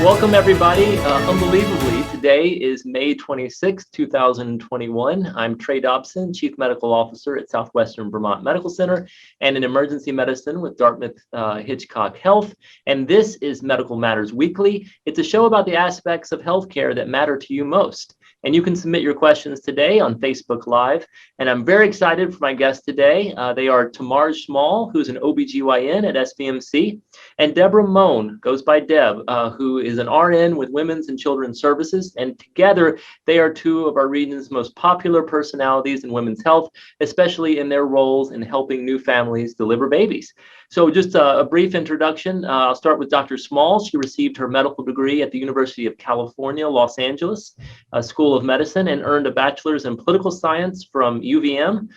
Welcome, everybody. Unbelievably, today is May 26, 2021. I'm Trey Dobson, Chief Medical Officer at Southwestern Vermont Medical Center and in emergency medicine with Dartmouth-Hitchcock Health. And this is Medical Matters Weekly. It's a show about the aspects of healthcare that matter to you most. And you can submit your questions today on Facebook Live. And I'm very excited for my guests today. They are Themarge Small, who's an OBGYN at SVMC, and Deborah Mone, goes by Deb, who is an RN with Women's and Children's Services. And together, they are two of our region's most popular personalities in women's health, especially in their roles in helping new families deliver babies. So just a brief introduction. I'll start with Dr. Small. She received her medical degree at the University of California, Los Angeles School of Medicine, and earned a bachelor's in political science from UVM.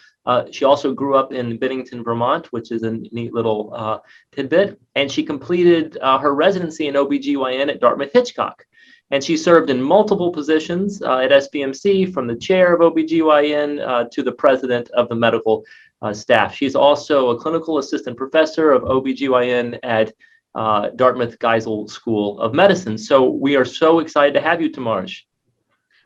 She also grew up in Bennington, Vermont, which is a neat little tidbit. And she completed her residency in OBGYN at Dartmouth-Hitchcock. And she served in multiple positions at SVMC, from the chair of OBGYN to the president of the medical staff. She's also a clinical assistant professor of OBGYN at Dartmouth Geisel School of Medicine. So we are so excited to have you, Themarge.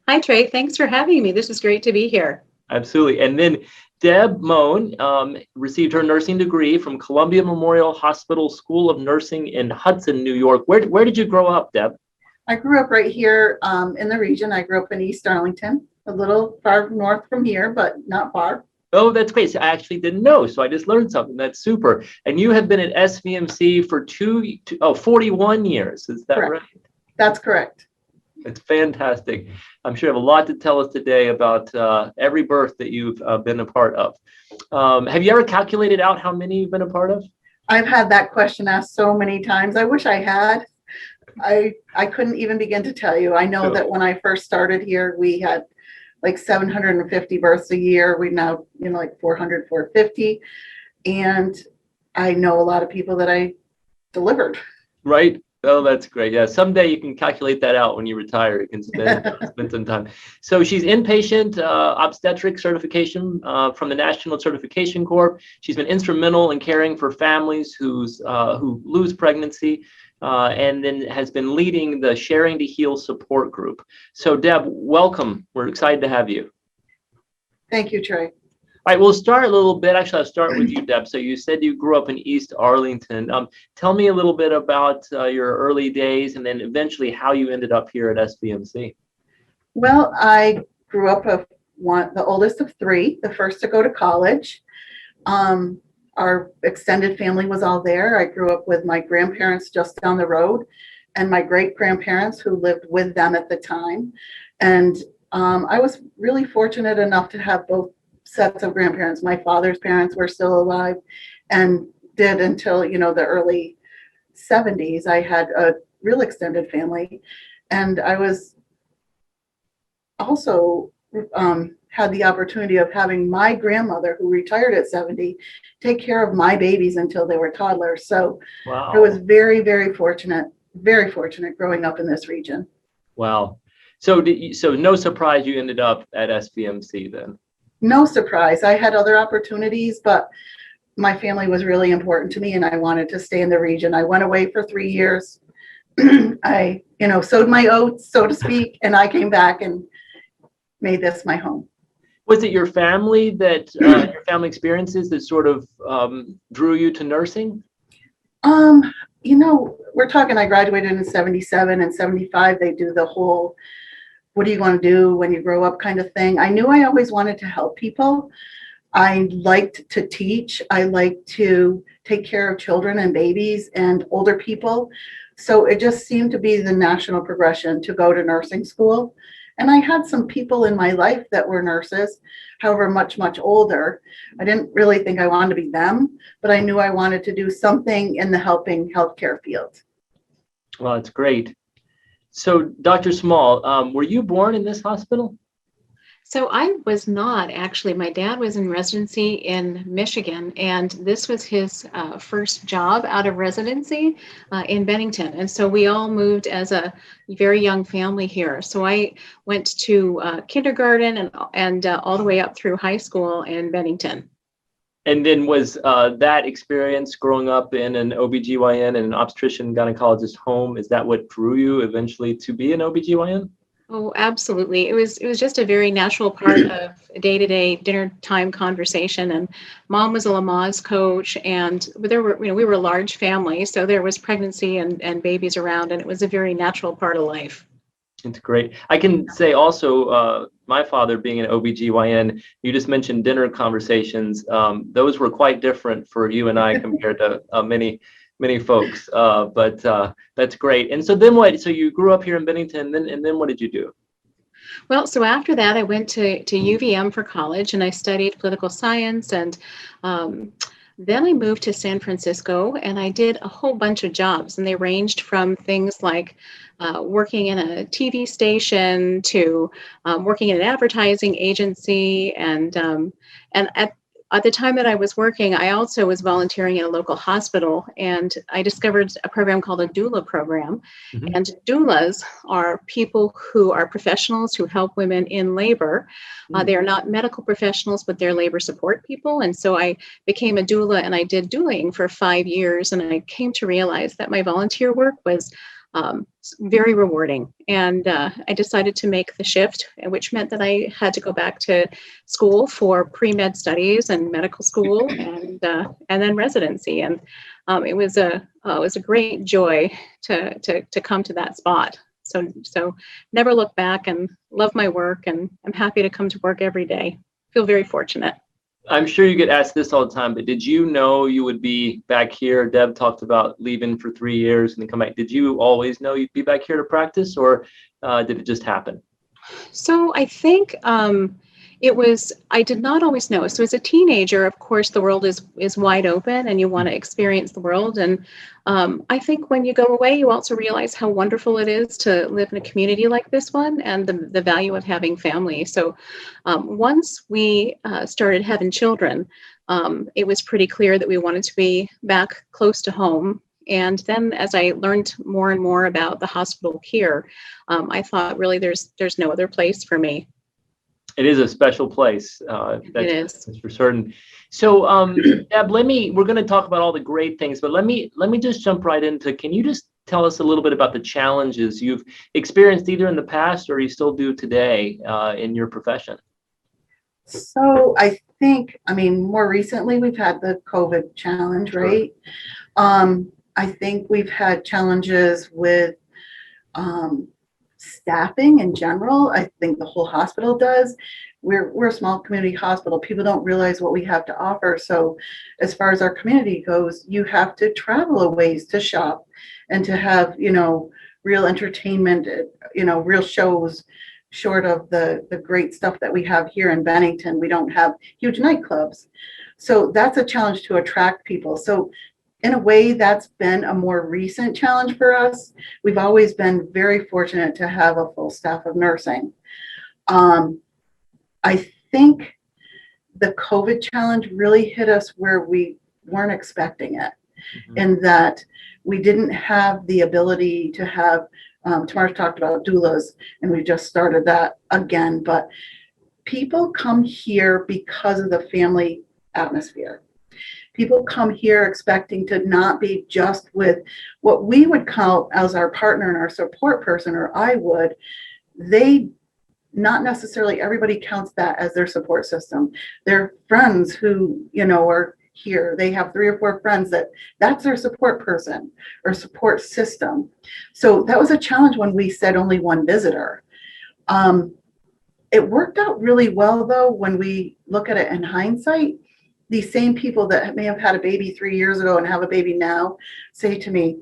Hi, Trey. Thanks for having me. This is great to be here. Absolutely. And then Deb Mone received her nursing degree from Columbia Memorial Hospital School of Nursing in Hudson, New York. Where did you grow up, Deb? I grew up right here in the region. I grew up in East Arlington, a little far north from here, but not far. Oh, that's great. So I actually didn't know. So I just learned something. That's super. And you have been at SVMC for 41 years. Is that Correct. right? That's correct. It's fantastic. I'm sure you have a lot to tell us today about every birth that you've been a part of. Have you ever calculated out how many you've been a part of? I've had that question asked so many times. I wish I had. I couldn't even begin to tell you. I know that when I first started here, we had like 750 births a year. We now, like 400, 450. And I know a lot of people that I delivered. Right. Oh, that's great. Yeah. Someday you can calculate that out when you retire. You can spend some time. So she's inpatient obstetric certification from the National Certification Corp. She's been instrumental in caring for families who lose pregnancy. And then has been leading the Sharing to Heal support group. So Deb, welcome. We're excited to have you. Thank you, Trey. All right, we'll start a little bit. Actually, I'll start with you, Deb. So you said you grew up in East Arlington. Tell me a little bit about your early days and then eventually how you ended up here at SVMC. Well, I grew up the oldest of three, the first to go to college. Our extended family was all there. I grew up with my grandparents just down the road and my great-grandparents who lived with them at the time. And I was really fortunate enough to have both sets of grandparents. My father's parents were still alive and did until, the early 70s. I had a real extended family. And I was also had the opportunity of having my grandmother, who retired at 70, take care of my babies until they were toddlers. So wow. I was very, very fortunate growing up in this region. Wow. So no surprise you ended up at SVMC then? No surprise. I had other opportunities, but my family was really important to me and I wanted to stay in the region. I went away for 3 years. I, sowed my oats, so to speak, and I came back and made this my home. Was it your family your family experiences that sort of drew you to nursing? We're talking, I graduated in 77 and 75. They do the whole, what are you going to do when you grow up kind of thing. I knew I always wanted to help people. I liked to teach. I liked to take care of children and babies and older people. So it just seemed to be the natural progression to go to nursing school. And I had some people in my life that were nurses, however, much, much older. I didn't really think I wanted to be them, but I knew I wanted to do something in the helping healthcare field. Well, that's great. So, Dr. Small, were you born in this hospital? So I was not, actually. My dad was in residency in Michigan, and this was his first job out of residency in Bennington. And so we all moved as a very young family here. So I went to kindergarten and all the way up through high school in Bennington. And then was that experience growing up in an OBGYN and an obstetrician gynecologist home, is that what drew you eventually to be an OBGYN? Oh, absolutely. It was just a very natural part of day-to-day dinner time conversation. And mom was a Lamaze coach, and there were, we were a large family, so there was pregnancy and babies around, and it was a very natural part of life. It's great. I can say also, my father being an OBGYN, you just mentioned dinner conversations. Those were quite different for you and I compared to many folks. But that's great. And so then what? So you grew up here in Bennington, and then what did you do? Well, so after that, I went to UVM for college, and I studied political science, and then I moved to San Francisco, and I did a whole bunch of jobs, and they ranged from things like working in a TV station to working in an advertising agency, and at the time that I was working, I also was volunteering in a local hospital, and I discovered a program called a doula program. Mhm. And doulas are people who are professionals who help women in labor. They are not medical professionals, but they're labor support people. And so I became a doula, and I did douling for 5 years, and I came to realize that my volunteer work was very rewarding. And I decided to make the shift, which meant that I had to go back to school for pre-med studies and medical school, and then residency. And it was a great joy to come to that spot. So never look back, and love my work, and I'm happy to come to work every day. Feel very fortunate. I'm sure you get asked this all the time, but did you know you would be back here? Deb talked about leaving for 3 years and then come back. Did you always know you'd be back here to practice, or did it just happen? So I think I did not always know. So as a teenager, of course, the world is wide open, and you want to experience the world. And I think when you go away, you also realize how wonderful it is to live in a community like this one, and the value of having family. So once we started having children, it was pretty clear that we wanted to be back close to home. And then as I learned more and more about the hospital care, I thought, really, there's no other place for me. It is a special place. That's for certain. So, Deb, we're going to talk about all the great things, but let me just jump right into, can you just tell us a little bit about the challenges you've experienced either in the past or you still do today in your profession? So I think, more recently we've had the COVID challenge, right? I think we've had challenges with staffing in general. I think the whole hospital does. We're a small community hospital. People don't realize what we have to offer. So as far as our community goes, you have to travel a ways to shop and to have, real entertainment, real shows, short of the great stuff that we have here in Bennington. We don't have huge nightclubs. So that's a challenge to attract people. So in a way, that's been a more recent challenge for us. We've always been very fortunate to have a full staff of nursing. I think the COVID challenge really hit us where we weren't expecting it, in that we didn't have the ability to have, Themarge talked about doulas, and we just started that again, but people come here because of the family atmosphere. People come here expecting to not be just with what we would count as our partner and our support person, or I would. Not necessarily everybody counts that as their support system. Their friends who, are here, they have 3 or 4 friends that's their support person or support system. So that was a challenge when we said only one visitor. It worked out really well, though, when we look at it in hindsight. These same people that may have had a baby 3 years ago and have a baby now say to me,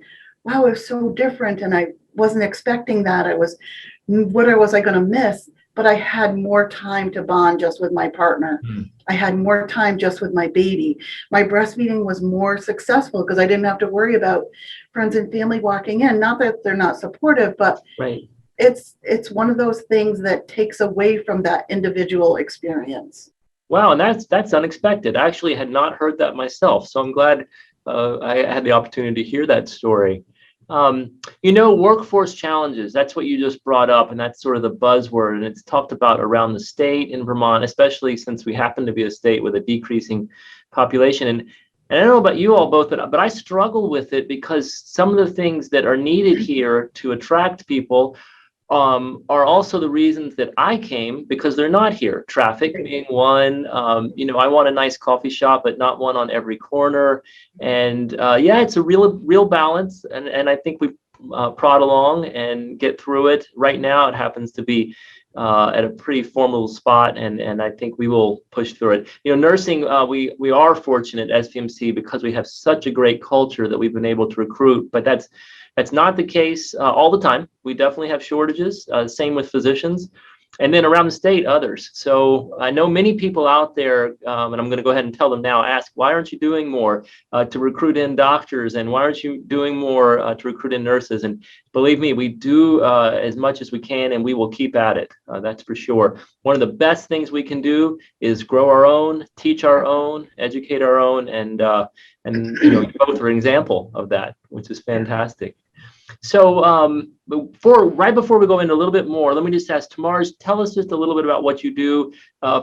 wow, it was so different, and I wasn't expecting that. What was I going to miss? But I had more time to bond just with my partner. I had more time just with my baby. My breastfeeding was more successful because I didn't have to worry about friends and family walking in. Not that they're not supportive, but right. It's one of those things that takes away from that individual experience. Wow, and that's unexpected. I actually had not heard that myself, so I'm glad I had the opportunity to hear that story. Workforce challenges, that's what you just brought up, and that's sort of the buzzword, and it's talked about around the state in Vermont, especially since we happen to be a state with a decreasing population. And I don't know about you all both, but I struggle with it because some of the things that are needed here to attract people are also the reasons that I came, because they're not here. Traffic being one. I want a nice coffee shop, but not one on every corner. And it's a real balance. And I think we prod along and get through it. Right now, it happens to be at a pretty formidable spot, and I think we will push through it. Nursing, we are fortunate at SVMC because we have such a great culture that we've been able to recruit, but that's not the case all the time. We definitely have shortages, same with physicians. And then around the state, others. So I know many people out there, and I'm going to go ahead and tell them now, ask, why aren't you doing more to recruit in doctors? And why aren't you doing more to recruit in nurses? And believe me, we do as much as we can, and we will keep at it. That's for sure. One of the best things we can do is grow our own, teach our own, educate our own. And you both are an example of that, which is fantastic. So right before we go into a little bit more, let me just ask Themarge, tell us just a little bit about what you do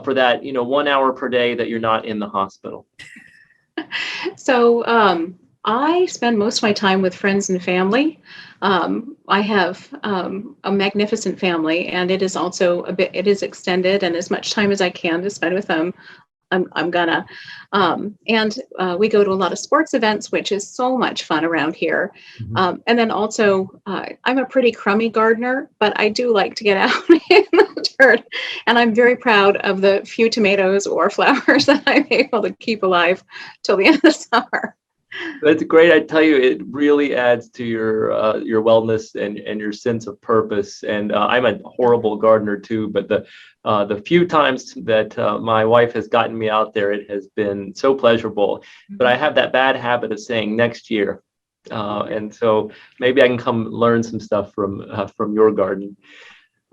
for that, 1 hour per day that you're not in the hospital. So I spend most of my time with friends and family. I have a magnificent family, and it is also it is extended, and as much time as I can to spend with them, I'm gonna. And we go to a lot of sports events, which is so much fun around here. Mm-hmm. And then also, I'm a pretty crummy gardener, but I do like to get out in the dirt. And I'm very proud of the few tomatoes or flowers that I'm able to keep alive till the end of the summer. That's great. I tell you, it really adds to your wellness and your sense of purpose. And I'm a horrible gardener too, but the few times that my wife has gotten me out there, it has been so pleasurable. But I have that bad habit of saying next year, and so maybe I can come learn some stuff from your garden.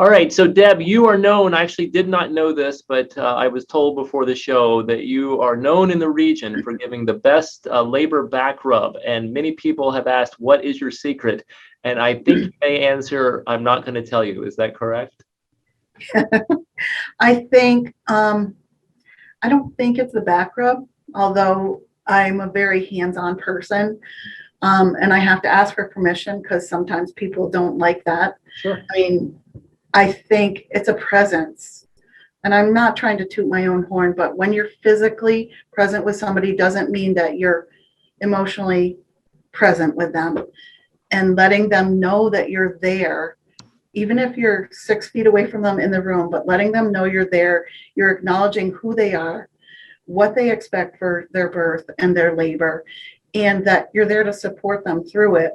All right, so Deb, you are known, I actually did not know this, but I was told before the show that you are known in the region for giving the best labor back rub. And many people have asked, what is your secret? And I think you may answer, I'm not going to tell you. Is that correct? I think, I don't think it's the back rub, although I'm a very hands-on person. And I have to ask for permission because sometimes people don't like that. Sure. I think it's a presence, and I'm not trying to toot my own horn, but when you're physically present with somebody doesn't mean that you're emotionally present with them, and letting them know that you're there, even if you're 6 feet away from them in the room, but letting them know you're there, you're acknowledging who they are, what they expect for their birth and their labor, and that you're there to support them through it.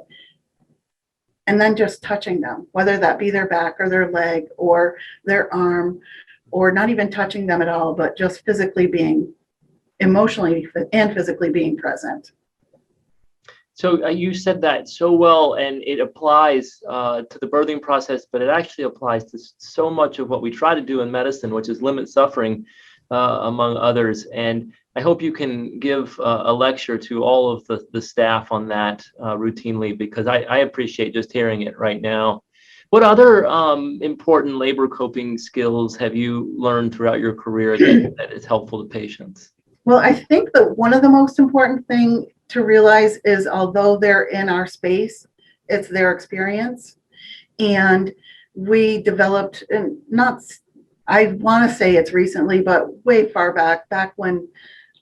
And then just touching them, whether that be their back or their leg or their arm, or not even touching them at all, but just physically being, emotionally and physically being present. So you said that so well, and it applies to the birthing process, but it actually applies to so much of what we try to do in medicine, which is limit suffering, among others. And I hope you can give a lecture to all of the staff on that routinely, because I appreciate just hearing it right now. What other important labor coping skills have you learned throughout your career that is helpful to patients? Well, I think that one of the most important thing to realize is, although they're in our space, it's their experience. And we developed, and not, I want to say it's recently, but way far back when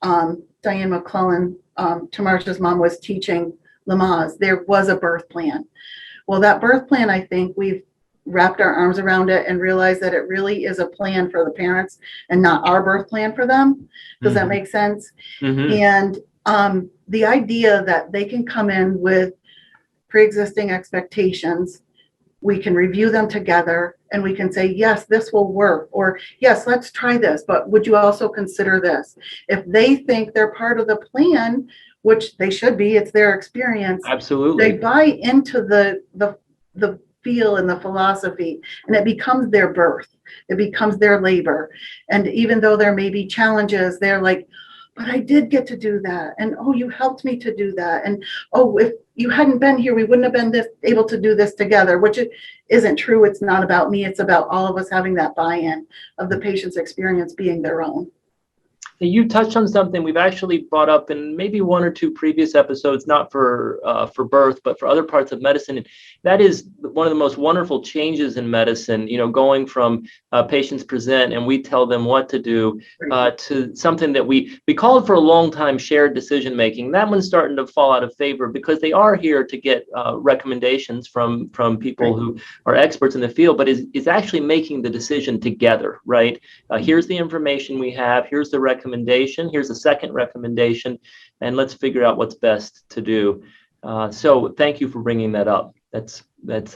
Diane McClellan, Themarge's mom, was teaching Lamaze, there was a birth plan. Well, that birth plan, I think we've wrapped our arms around it and realized that it really is a plan for the parents and not our birth plan for them. Does that make sense? And the idea that they can come in with pre-existing expectations, we can review them together and we can say, yes, this will work, or yes, let's try this, but would you also consider this? If they think they're part of the plan, which they should be, it's their experience. Absolutely. They buy into the feel and the philosophy, and it becomes their birth. It becomes their labor. And even though there may be challenges, they're like, but I did get to do that. And, oh, you helped me to do that. And, oh, if you hadn't been here, we wouldn't have been able to do this together, which it isn't true. It's not about me. It's about all of us having that buy-in of the patient's experience being their own. You touched on something we've actually brought up in maybe one or two previous episodes, not for birth, but for other parts of medicine. And that is one of the most wonderful changes in medicine, going from patients present and we tell them what to do to something that we called for a long time shared decision making. That one's starting to fall out of favor because they are here to get recommendations from people who are experts in the field, but is actually making the decision together, right? Here's the information we have, here's the recommendation, here's the second recommendation, and let's figure out what's best to do. So thank you for bringing that up. That's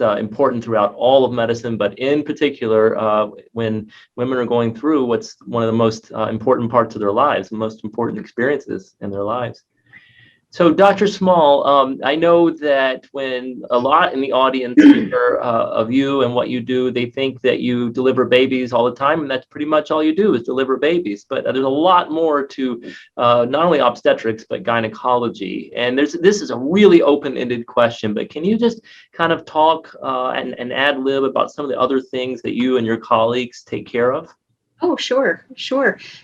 important throughout all of medicine, but in particular, when women are going through what's one of the most important parts of their lives, the most important experiences in their lives. So, Dr. Small, I know that when a lot in the audience hear of you and what you do, they think that you deliver babies all the time, and that's pretty much all you do is deliver babies. But there's a lot more to not only obstetrics, but gynecology. And this is a really open-ended question, but can you just kind of talk and ad lib about some of the other things that you and your colleagues take care of? Oh, sure.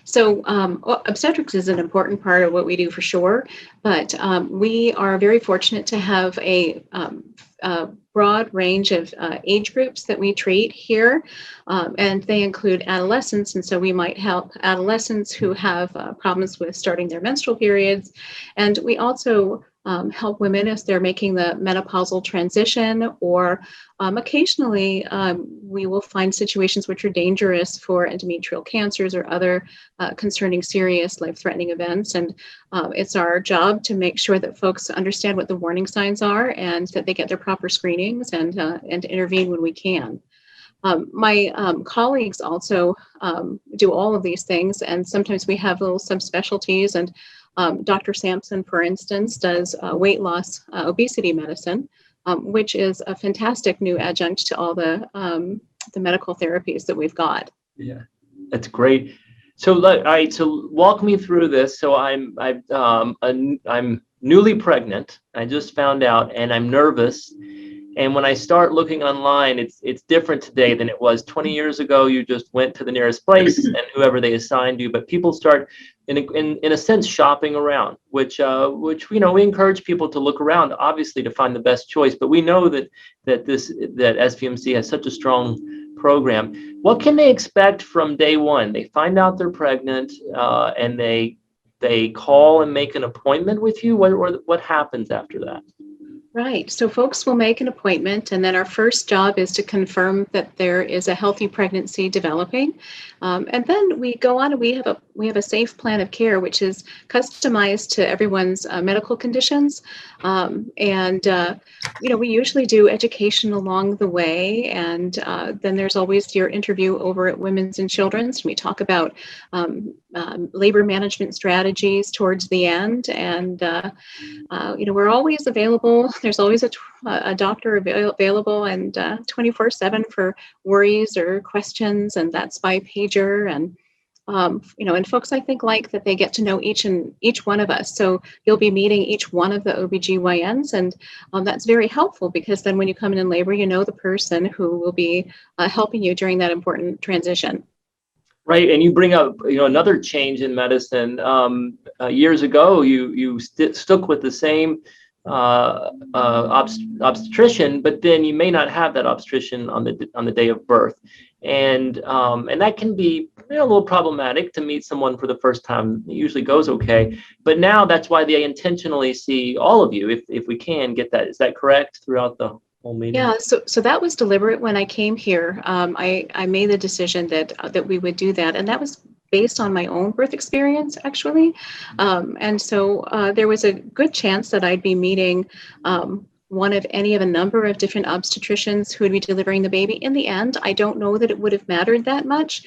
So obstetrics is an important part of what we do for sure, but we are very fortunate to have a broad range of age groups that we treat here, and they include adolescents, and so we might help adolescents who have problems with starting their menstrual periods, and we also help women as they're making the menopausal transition, or occasionally we will find situations which are dangerous for endometrial cancers or other concerning serious life-threatening events. And it's our job to make sure that folks understand what the warning signs are and that they get their proper screenings and intervene when we can. My colleagues also do all of these things, and sometimes we have little subspecialties. And Dr. Sampson, for instance, does weight loss obesity medicine, which is a fantastic new adjunct to all the medical therapies that we've got. Yeah, that's great. So, all right, so walk me through this. So I'm newly pregnant. I just found out, and I'm nervous. And when I start looking online, it's different today than it was 20 years ago. You just went to the nearest place and whoever they assigned you. But people start, in a sense, shopping around, which we encourage people to look around, obviously, to find the best choice. But we know that SVMC has such a strong program. What can they expect from day one? They find out they're pregnant, and they call and make an appointment with you. What happens after that? Right. So folks will make an appointment, and then our first job is to confirm that there is a healthy pregnancy developing. And then we go on and we have a safe plan of care, which is customized to everyone's medical conditions. We usually do education along the way. And then there's always your interview over at Women's and Children's. We talk about labor management strategies towards the end. And, we're always available. There's always a doctor available and 24/7 for worries or questions, and that's by pager. And and folks, I think, like that they get to know each one of us. So you'll be meeting each one of the OBGYNs, and that's very helpful because then when you come in labor, you know the person who will be helping you during that important transition. Right, and you bring up another change in medicine. Years ago, you stuck with the same obstetrician, but then you may not have that obstetrician on the day of birth, and that can be a little problematic to meet someone for the first time. It usually goes okay, but now that's why they intentionally see all of you if we can get that. Is that correct throughout the whole meeting? Yeah, so that was deliberate when I came here. I made the decision that we would do that, and that was based on my own birth experience, actually. And so there was a good chance that I'd be meeting one of any of a number of different obstetricians who would be delivering the baby. In the end, I don't know that it would have mattered that much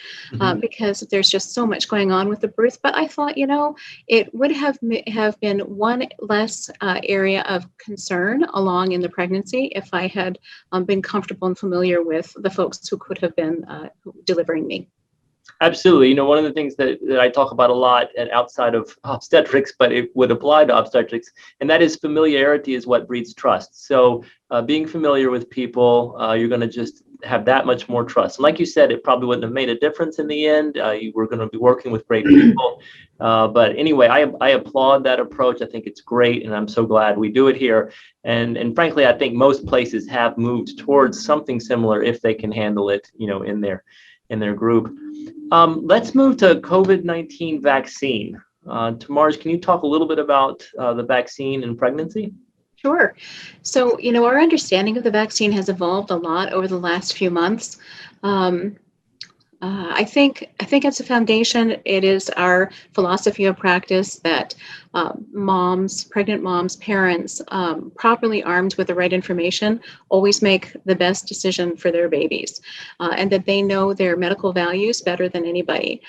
because there's just so much going on with the birth. But I thought, it would have been one less area of concern along in the pregnancy if I had been comfortable and familiar with the folks who could have been delivering me. Absolutely. One of the things that I talk about a lot and outside of obstetrics, but it would apply to obstetrics, and that is familiarity is what breeds trust. So being familiar with people, you're going to just have that much more trust. And like you said, it probably wouldn't have made a difference in the end. You were going to be working with great people. But anyway, I applaud that approach. I think it's great, and I'm so glad we do it here. And frankly, I think most places have moved towards something similar if they can handle it, in their group. Let's move to COVID-19 vaccine. Themarge, can you talk a little bit about the vaccine and pregnancy? Sure. So, our understanding of the vaccine has evolved a lot over the last few months. I think as a foundation, it is our philosophy of practice that pregnant moms, parents, properly armed with the right information, always make the best decision for their babies, and that they know their medical values better than anybody.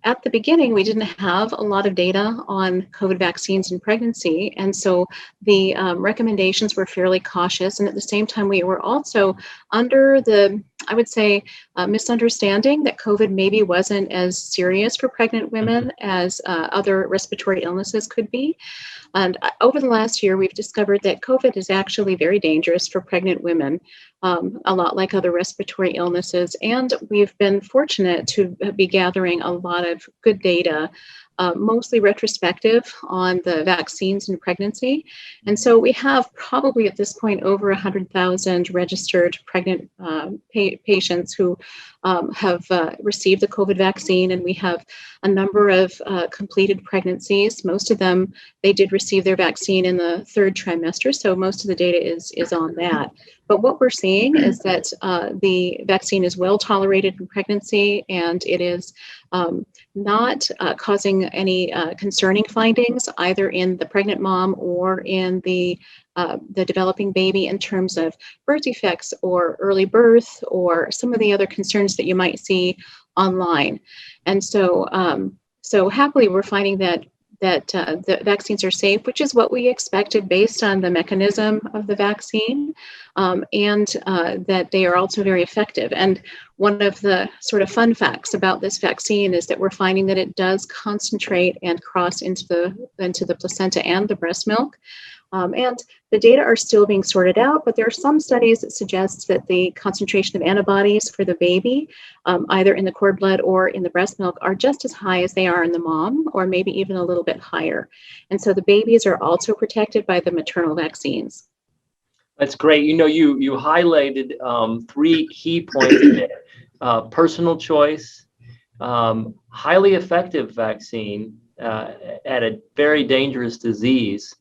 At the beginning, we didn't have a lot of data on COVID vaccines and pregnancy, and so the recommendations were fairly cautious. And at the same time, we were also under the, I would say, misunderstanding that COVID maybe wasn't as serious for pregnant women as other respiratory illnesses could be. And over the last year, we've discovered that COVID is actually very dangerous for pregnant women, a lot like other respiratory illnesses. And we've been fortunate to be gathering a lot of good data, mostly retrospective, on the vaccines and pregnancy. And so we have probably at this point over 100,000 registered pregnant patients who have received the COVID vaccine, and we have a number of completed pregnancies. Most of them, they did receive their vaccine in the third trimester, so most of the data is on that. But what we're seeing is that the vaccine is well tolerated in pregnancy, and it is not causing any concerning findings either in the pregnant mom or in the developing baby in terms of birth defects or early birth or some of the other concerns that you might see online. And so, so happily, we're finding that the vaccines are safe, which is what we expected based on the mechanism of the vaccine, and that they are also very effective. And one of the sort of fun facts about this vaccine is that we're finding that it does concentrate and cross into the placenta and the breast milk. And the data are still being sorted out, but there are some studies that suggest that the concentration of antibodies for the baby, either in the cord blood or in the breast milk, are just as high as they are in the mom, or maybe even a little bit higher. And so the babies are also protected by the maternal vaccines. That's great. You highlighted three key points there. Personal choice, highly effective vaccine at a very dangerous disease,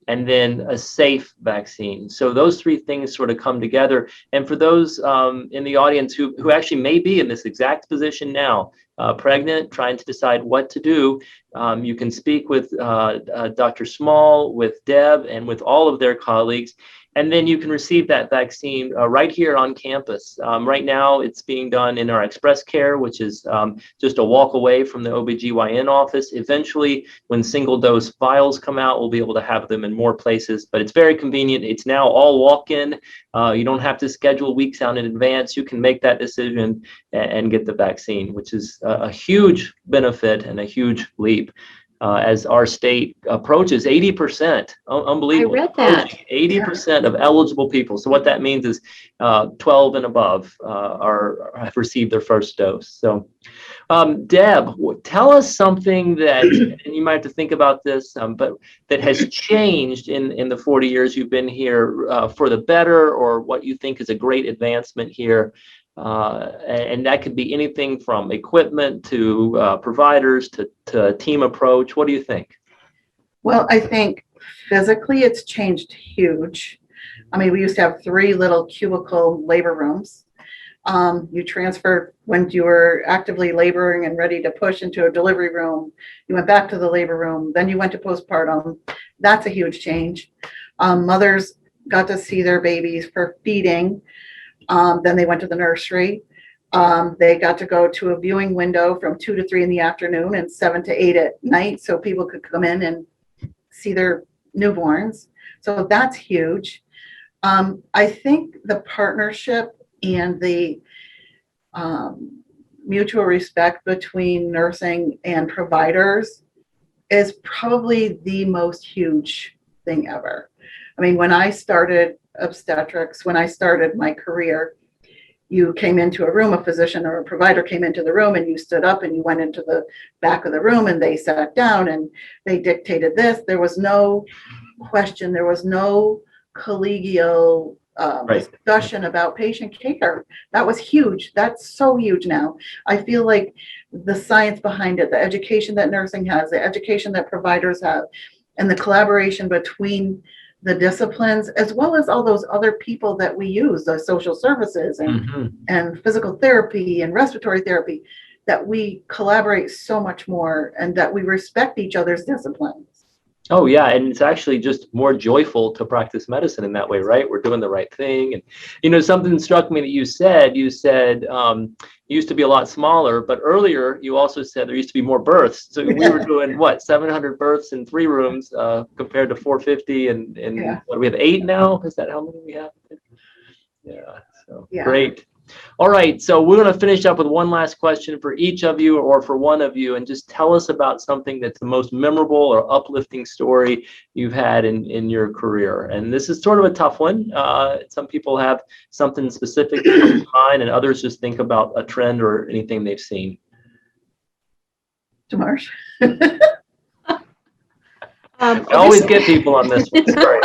and then a safe vaccine. So those three things sort of come together. And for those in the audience who actually may be in this exact position now, pregnant, trying to decide what to do, you can speak with Dr. Small, with Deb, and with all of their colleagues. And then you can receive that vaccine right here on campus. Right now, it's being done in our Express Care, which is just a walk away from the OBGYN office. Eventually, when single dose vials come out, we'll be able to have them in more places, but it's very convenient. It's now all walk-in. You don't have to schedule weeks out in advance. You can make that decision and get the vaccine, which is a huge benefit and a huge leap. As our state approaches 80%, unbelievable. I read that. 80% of eligible people. So what that means is 12 and above have received their first dose. So Deb, tell us something that, and you might have to think about this, but that has changed in the 40 years you've been here for the better, or what you think is a great advancement here. And that could be anything from equipment to providers to team approach. What do you think? Well, I think physically it's changed huge. I mean, we used to have 3 little cubicle labor rooms. You transferred when you were actively laboring and ready to push into a delivery room. You went back to the labor room, then you went to postpartum. That's a huge change. Mothers got to see their babies for feeding. Then they went to the nursery. They got to go to a viewing window from 2 to 3 in the afternoon and 7 to 8 at night, so people could come in and see their newborns. So that's huge. I think the partnership and the mutual respect between nursing and providers is probably the most huge thing ever. I mean, when I started obstetrics, when I started my career, you came into a room, a physician or a provider came into the room, and you stood up and you went into the back of the room and they sat down and they dictated this. There was no question. There was no collegial discussion about patient care. That was huge. That's so huge now. I feel like the science behind it, the education that nursing has, the education that providers have, and the collaboration between the disciplines, as well as all those other people that we use, the social services and physical therapy and respiratory therapy, that we collaborate so much more and that we respect each other's disciplines. Oh, yeah. And it's actually just more joyful to practice medicine in that way, right? We're doing the right thing. And, you know, something struck me that you said it used to be a lot smaller, but earlier you also said there used to be more births. So we were doing 700 births in 3 rooms compared to 450 and what do we have, 8 now? Is that how many we have? Yeah. So great. All right, so we're going to finish up with one last question for each of you or for one of you, and just tell us about something that's the most memorable or uplifting story you've had in your career. And this is sort of a tough one. Some people have something specific that comes to mind, and others just think about a trend or anything they've seen. Themarge. I always get people on this one. Sorry.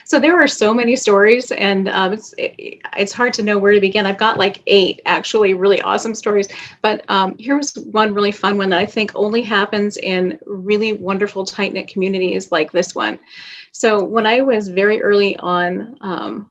So there are so many stories, and it's hard to know where to begin. I've got like 8 actually really awesome stories, but here's one really fun one that I think only happens in really wonderful tight-knit communities like this one. So when I was very early on,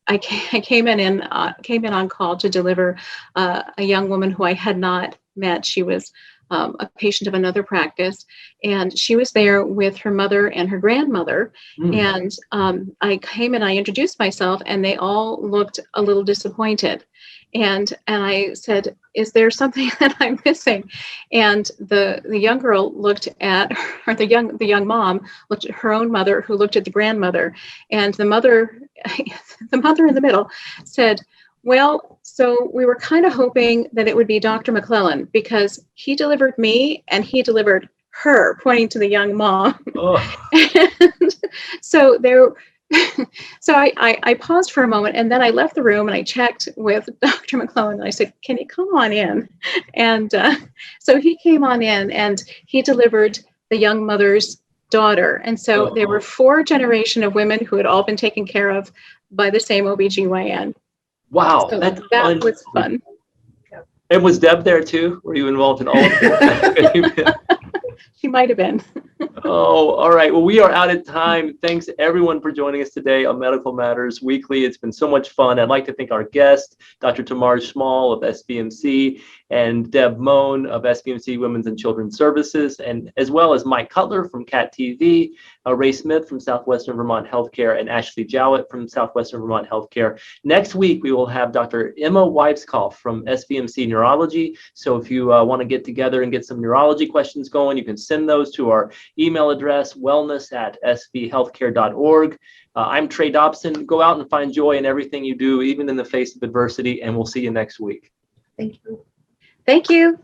I came in on call to deliver a young woman who I had not met. She was a patient of another practice, and she was there with her mother and her grandmother. And I came and I introduced myself, and they all looked a little disappointed. And I said, "Is there something that I'm missing?" And the young girl looked at her, the young mom looked at her own mother, who looked at the grandmother, and the mother in the middle said, "Well, so we were kind of hoping that it would be Dr. McClellan, because he delivered me and he delivered her," pointing to the young mom. And so I paused for a moment, and then I left the room and I checked with Dr. McClellan, and I said, "Can you come on in?" And so he came on in and he delivered the young mother's daughter. And so there were 4 generations of women who had all been taken care of by the same OBGYN. Wow, so that was fun. And was Deb there too? Were you involved in all of that? She might have been. Oh, all right. Well, we are out of time. Thanks everyone for joining us today on Medical Matters Weekly. It's been so much fun. I'd like to thank our guest, Dr. Themarge Small of SVMC, and Deb Mone of SVMC Women's and Children's Services, and as well as Mike Cutler from CAT TV, Ray Smith from Southwestern Vermont Healthcare, and Ashley Jowett from Southwestern Vermont Healthcare. Next week, we will have Dr. Emma Weibskoff from SVMC Neurology. So if you want to get together and get some neurology questions going, you can send those to our email address, wellness@svhealthcare.org. I'm Trey Dobson. Go out and find joy in everything you do, even in the face of adversity, and we'll see you next week. Thank you. Thank you.